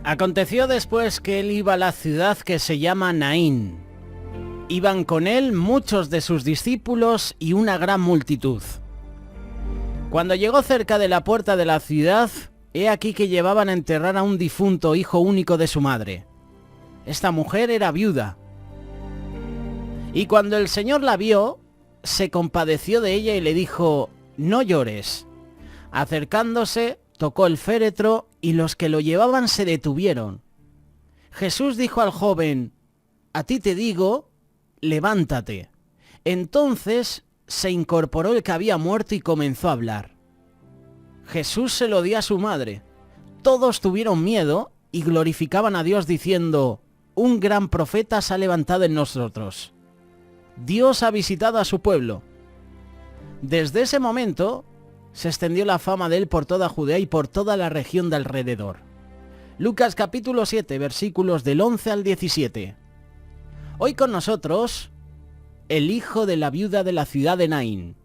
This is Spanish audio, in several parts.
Aconteció después que él iba a la ciudad que se llama Naín. Iban con él muchos de sus discípulos y una gran multitud. Cuando llegó cerca de la puerta de la ciudad, he aquí que llevaban a enterrar a un difunto hijo único de su madre. Esta mujer era viuda. Y cuando el Señor la vio, se compadeció de ella y le dijo: «No llores». Acercándose, tocó el féretro y los que lo llevaban se detuvieron. Jesús dijo al joven: «A ti te digo, levántate». Entonces se incorporó el que había muerto y comenzó a hablar. Jesús se lo dio a su madre. Todos tuvieron miedo y glorificaban a Dios diciendo: «Un gran profeta se ha levantado en nosotros. Dios ha visitado a su pueblo». Desde ese momento se extendió la fama de él por toda Judea y por toda la región de alrededor. Lucas capítulo 7, versículos del 11 al 17. Hoy con nosotros, el hijo de la viuda de la ciudad de Naín.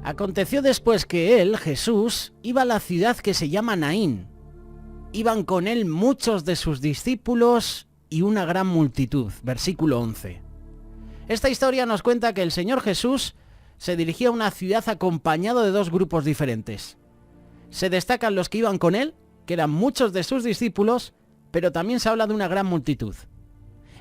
Aconteció después que él, Jesús, iba a la ciudad que se llama Naín. Iban con él muchos de sus discípulos y una gran multitud. Versículo 11. Esta historia nos cuenta que el Señor Jesús se dirigía a una ciudad acompañado de dos grupos diferentes. Se destacan los que iban con él, que eran muchos de sus discípulos, pero también se habla de una gran multitud.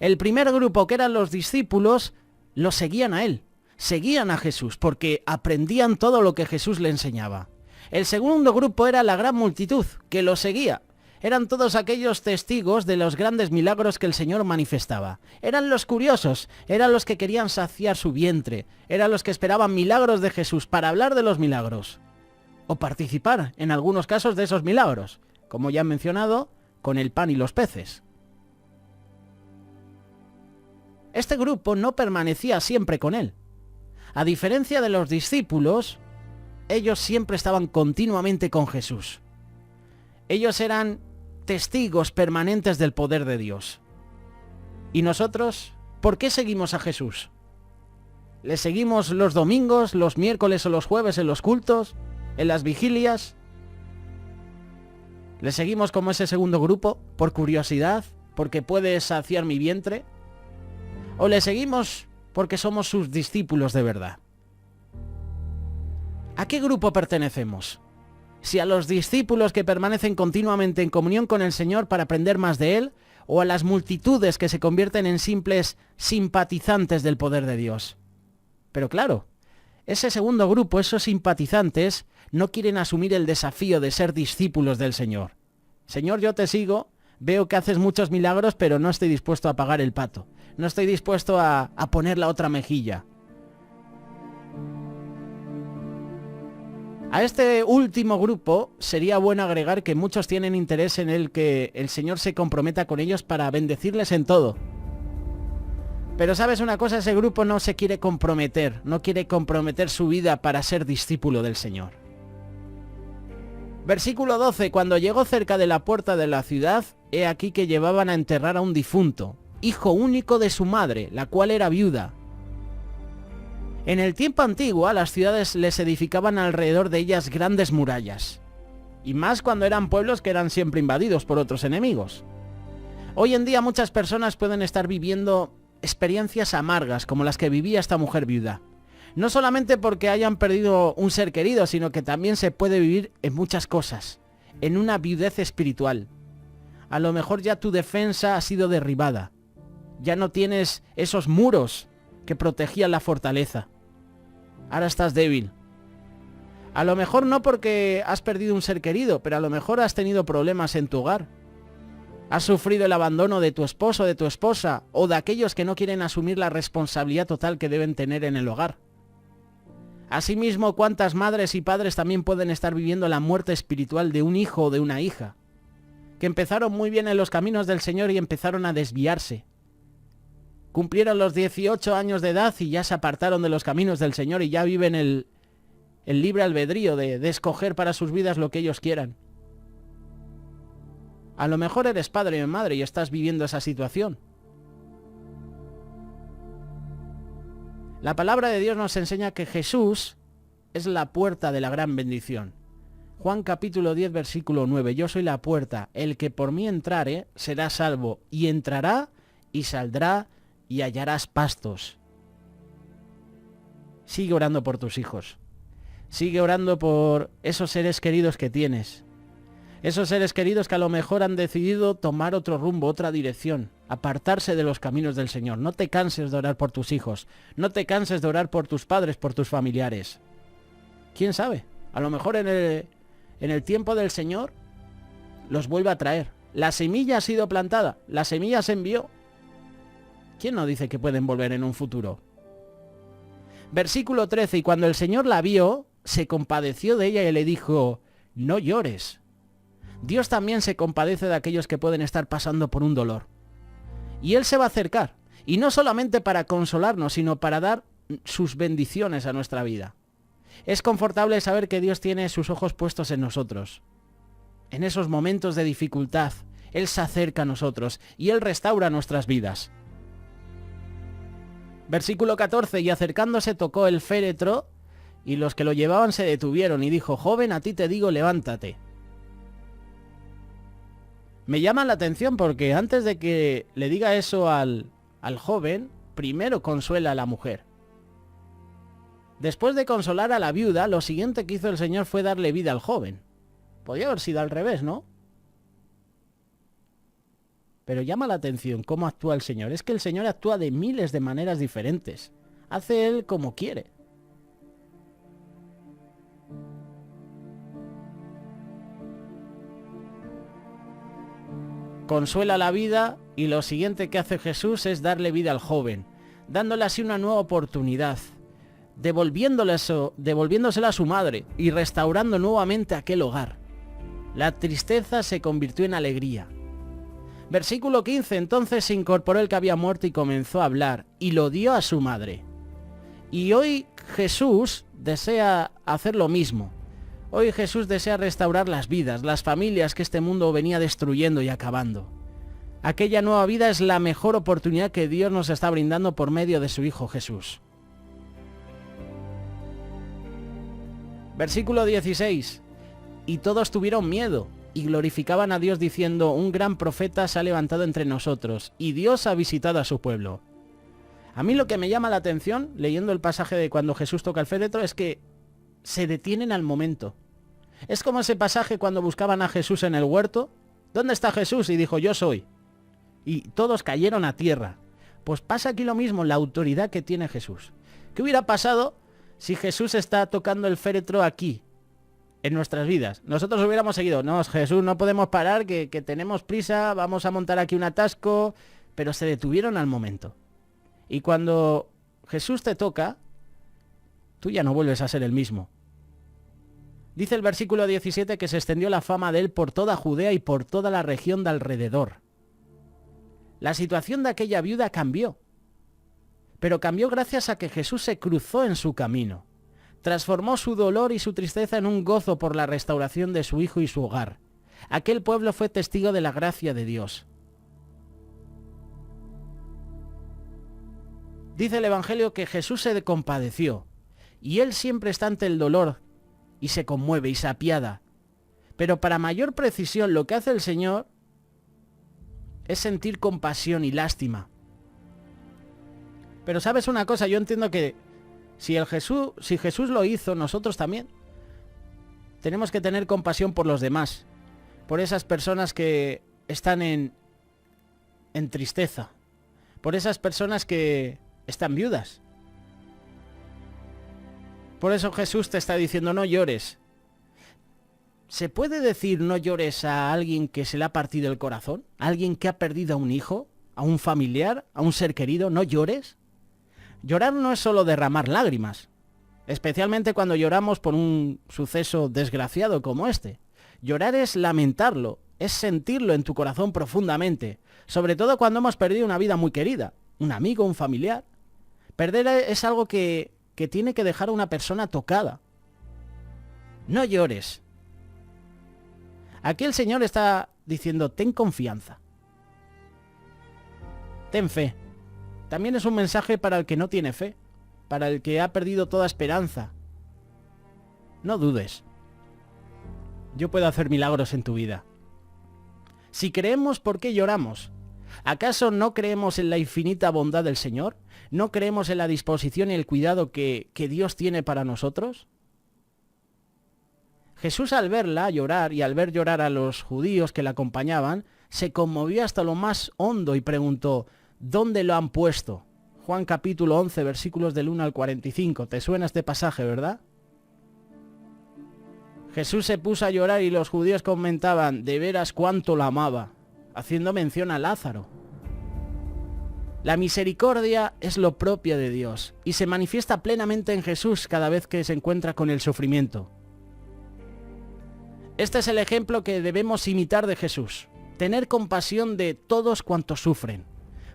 El primer grupo, que eran los discípulos, los seguían a él, seguían a Jesús, porque aprendían todo lo que Jesús le enseñaba. El segundo grupo era la gran multitud, que lo seguía. Eran todos aquellos testigos de los grandes milagros que el Señor manifestaba. Eran los curiosos, eran los que querían saciar su vientre, eran los que esperaban milagros de Jesús para hablar de los milagros, o participar en algunos casos de esos milagros, como ya he mencionado, con el pan y los peces. Este grupo no permanecía siempre con él. A diferencia de los discípulos, ellos siempre estaban continuamente con Jesús. Ellos eran testigos permanentes del poder de Dios. ¿Y nosotros? ¿Por qué seguimos a Jesús? ¿Le seguimos los domingos, los miércoles o los jueves en los cultos, en las vigilias? ¿Le seguimos como ese segundo grupo, por curiosidad, porque puede saciar mi vientre? ¿O le seguimos porque somos sus discípulos de verdad? ¿A qué grupo pertenecemos? Si a los discípulos que permanecen continuamente en comunión con el Señor para aprender más de Él, o a las multitudes que se convierten en simples simpatizantes del poder de Dios. Pero claro, ese segundo grupo, esos simpatizantes, no quieren asumir el desafío de ser discípulos del Señor. Señor, yo te sigo, veo que haces muchos milagros, pero no estoy dispuesto a pagar el pato. No estoy dispuesto a poner la otra mejilla. A este último grupo sería bueno agregar que muchos tienen interés en el que el Señor se comprometa con ellos para bendecirles en todo. Pero ¿sabes una cosa? Ese grupo no se quiere comprometer, no quiere comprometer su vida para ser discípulo del Señor. Versículo 12. Cuando llegó cerca de la puerta de la ciudad, he aquí que llevaban a enterrar a un difunto, hijo único de su madre, la cual era viuda. En el tiempo antiguo a las ciudades les edificaban alrededor de ellas grandes murallas, y más cuando eran pueblos que eran siempre invadidos por otros enemigos. Hoy en día muchas personas pueden estar viviendo experiencias amargas como las que vivía esta mujer viuda. No solamente porque hayan perdido un ser querido, sino que también se puede vivir en muchas cosas, en una viudez espiritual. A lo mejor ya tu defensa ha sido derribada, ya no tienes esos muros que protegían la fortaleza. Ahora estás débil. A lo mejor no porque has perdido un ser querido, pero a lo mejor has tenido problemas en tu hogar. Has sufrido el abandono de tu esposo, de tu esposa, o de aquellos que no quieren asumir la responsabilidad total que deben tener en el hogar. Asimismo, cuántas madres y padres también pueden estar viviendo la muerte espiritual de un hijo o de una hija, que empezaron muy bien en los caminos del Señor y empezaron a desviarse. Cumplieron los 18 años de edad y ya se apartaron de los caminos del Señor y ya viven el libre albedrío de escoger para sus vidas lo que ellos quieran. A lo mejor eres padre o madre y estás viviendo esa situación. La palabra de Dios nos enseña que Jesús es la puerta de la gran bendición. Juan capítulo 10 versículo 9, yo soy la puerta, el que por mí entrare será salvo, y entrará y saldrá y hallarás pastos. Sigue orando por tus hijos, sigue orando por esos seres queridos que tienes, esos seres queridos que a lo mejor han decidido tomar otro rumbo, otra dirección, apartarse de los caminos del Señor. No te canses de orar por tus hijos, no te canses de orar por tus padres, por tus familiares. ¿Quién sabe? A lo mejor en el tiempo del Señor los vuelve a traer. La semilla ha sido plantada, la semilla se envió. ¿Quién no dice que pueden volver en un futuro? Versículo 13, y cuando el Señor la vio, se compadeció de ella y le dijo, no llores. Dios también se compadece de aquellos que pueden estar pasando por un dolor. Y Él se va a acercar, y no solamente para consolarnos, sino para dar sus bendiciones a nuestra vida. Es confortable saber que Dios tiene sus ojos puestos en nosotros. En esos momentos de dificultad, Él se acerca a nosotros y Él restaura nuestras vidas. Versículo 14, y acercándose tocó el féretro, y los que lo llevaban se detuvieron, y dijo, joven, a ti te digo, levántate. Me llama la atención porque antes de que le diga eso al joven, primero consuela a la mujer. Después de consolar a la viuda, lo siguiente que hizo el Señor fue darle vida al joven. Podría haber sido al revés, ¿no? Pero llama la atención cómo actúa el Señor. Es que el Señor actúa de miles de maneras diferentes. Hace Él como quiere. Consuela la vida y lo siguiente que hace Jesús es darle vida al joven, dándole así una nueva oportunidad, devolviéndosela a su madre y restaurando nuevamente aquel hogar. La tristeza se convirtió en alegría. Versículo 15, entonces se incorporó el que había muerto y comenzó a hablar, y lo dio a su madre. Y hoy Jesús desea hacer lo mismo. Hoy Jesús desea restaurar las vidas, las familias que este mundo venía destruyendo y acabando. Aquella nueva vida es la mejor oportunidad que Dios nos está brindando por medio de su Hijo Jesús. Versículo 16. Y todos tuvieron miedo y glorificaban a Dios diciendo, un gran profeta se ha levantado entre nosotros y Dios ha visitado a su pueblo. A mí lo que me llama la atención, leyendo el pasaje de cuando Jesús toca el féretro, es que se detienen al momento. Es como ese pasaje cuando buscaban a Jesús en el huerto. ¿Dónde está Jesús? Y dijo, yo soy. Y todos cayeron a tierra. Pues pasa aquí lo mismo, la autoridad que tiene Jesús. ¿Qué hubiera pasado si Jesús está tocando el féretro aquí, en nuestras vidas? Nosotros hubiéramos seguido, no, Jesús, no podemos parar, que tenemos prisa, vamos a montar aquí un atasco, pero se detuvieron al momento. Y cuando Jesús te toca, tú ya no vuelves a ser el mismo. Dice el versículo 17 que se extendió la fama de él por toda Judea y por toda la región de alrededor. La situación de aquella viuda cambió, pero cambió gracias a que Jesús se cruzó en su camino. Transformó su dolor y su tristeza en un gozo por la restauración de su hijo y su hogar. Aquel pueblo fue testigo de la gracia de Dios. Dice el Evangelio que Jesús se compadeció, y Él siempre está ante el dolor, y se conmueve y se apiada. Pero para mayor precisión, lo que hace el Señor es sentir compasión y lástima. Pero ¿sabes una cosa? Yo entiendo que si Jesús lo hizo, nosotros también tenemos que tener compasión por los demás, por esas personas que están en tristeza, por esas personas que están viudas. Por eso Jesús te está diciendo, no llores. ¿Se puede decir no llores a alguien que se le ha partido el corazón? ¿A alguien que ha perdido a un hijo, a un familiar, a un ser querido? ¿No llores? Llorar no es solo derramar lágrimas, especialmente cuando lloramos por un suceso desgraciado como este. Llorar es lamentarlo, es sentirlo en tu corazón profundamente, sobre todo cuando hemos perdido una vida muy querida, un amigo, un familiar. Perder es algo que tiene que dejar a una persona tocada. No llores. Aquí el Señor está diciendo, ten confianza. Ten fe. También es un mensaje para el que no tiene fe. para el que ha perdido toda esperanza. No dudes. Yo puedo hacer milagros en tu vida. Si creemos, ¿por qué lloramos? ¿Acaso no creemos en la infinita bondad del Señor? ¿No creemos en la disposición y el cuidado que Dios tiene para nosotros? Jesús, al verla llorar y al ver llorar a los judíos que la acompañaban, se conmovió hasta lo más hondo y preguntó: ¿dónde lo han puesto? Juan capítulo 11, versículos del 1 al 45. ¿Te suena este pasaje, verdad? Jesús se puso a llorar y los judíos comentaban: de veras cuánto la amaba, haciendo mención a Lázaro. La misericordia es lo propio de Dios y se manifiesta plenamente en Jesús cada vez que se encuentra con el sufrimiento. Este es el ejemplo que debemos imitar de Jesús: tener compasión de todos cuantos sufren.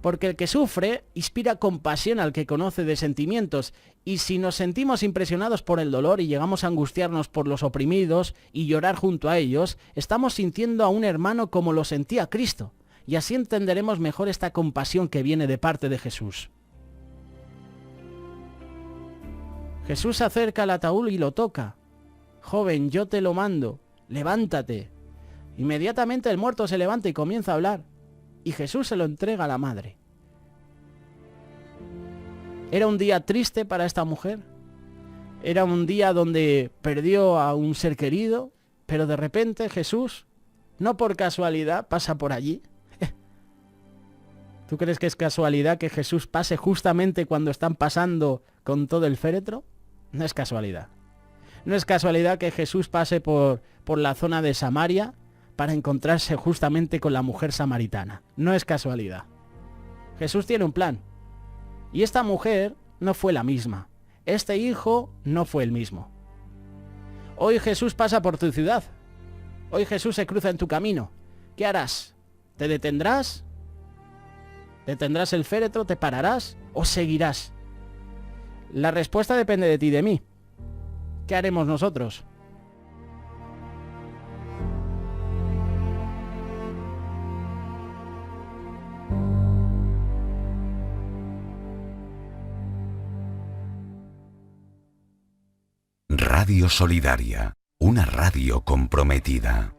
Porque el que sufre inspira compasión al que conoce de sentimientos, y si nos sentimos impresionados por el dolor y llegamos a angustiarnos por los oprimidos y llorar junto a ellos, estamos sintiendo a un hermano como lo sentía Cristo, y así entenderemos mejor esta compasión que viene de parte de Jesús. Jesús se acerca al ataúd y lo toca. Joven, yo te lo mando, levántate. Inmediatamente el muerto se levanta y comienza a hablar, y Jesús se lo entrega a la madre. Era un día triste para esta mujer. Era un día donde perdió a un ser querido, pero de repente Jesús, no por casualidad, pasa por allí. ¿Tú crees que es casualidad que Jesús pase justamente cuando están pasando con todo el féretro? No es casualidad. No es casualidad que Jesús pase por la zona de Samaria para encontrarse justamente con la mujer samaritana. No es casualidad. Jesús tiene un plan. Y esta mujer no fue la misma. Este hijo no fue el mismo. Hoy Jesús pasa por tu ciudad. Hoy Jesús se cruza en tu camino. ¿Qué harás? ¿Te detendrás? ¿Detendrás el féretro? ¿Te pararás? ¿O seguirás? La respuesta depende de ti y de mí. ¿Qué haremos nosotros? Radio Solidaria, una radio comprometida.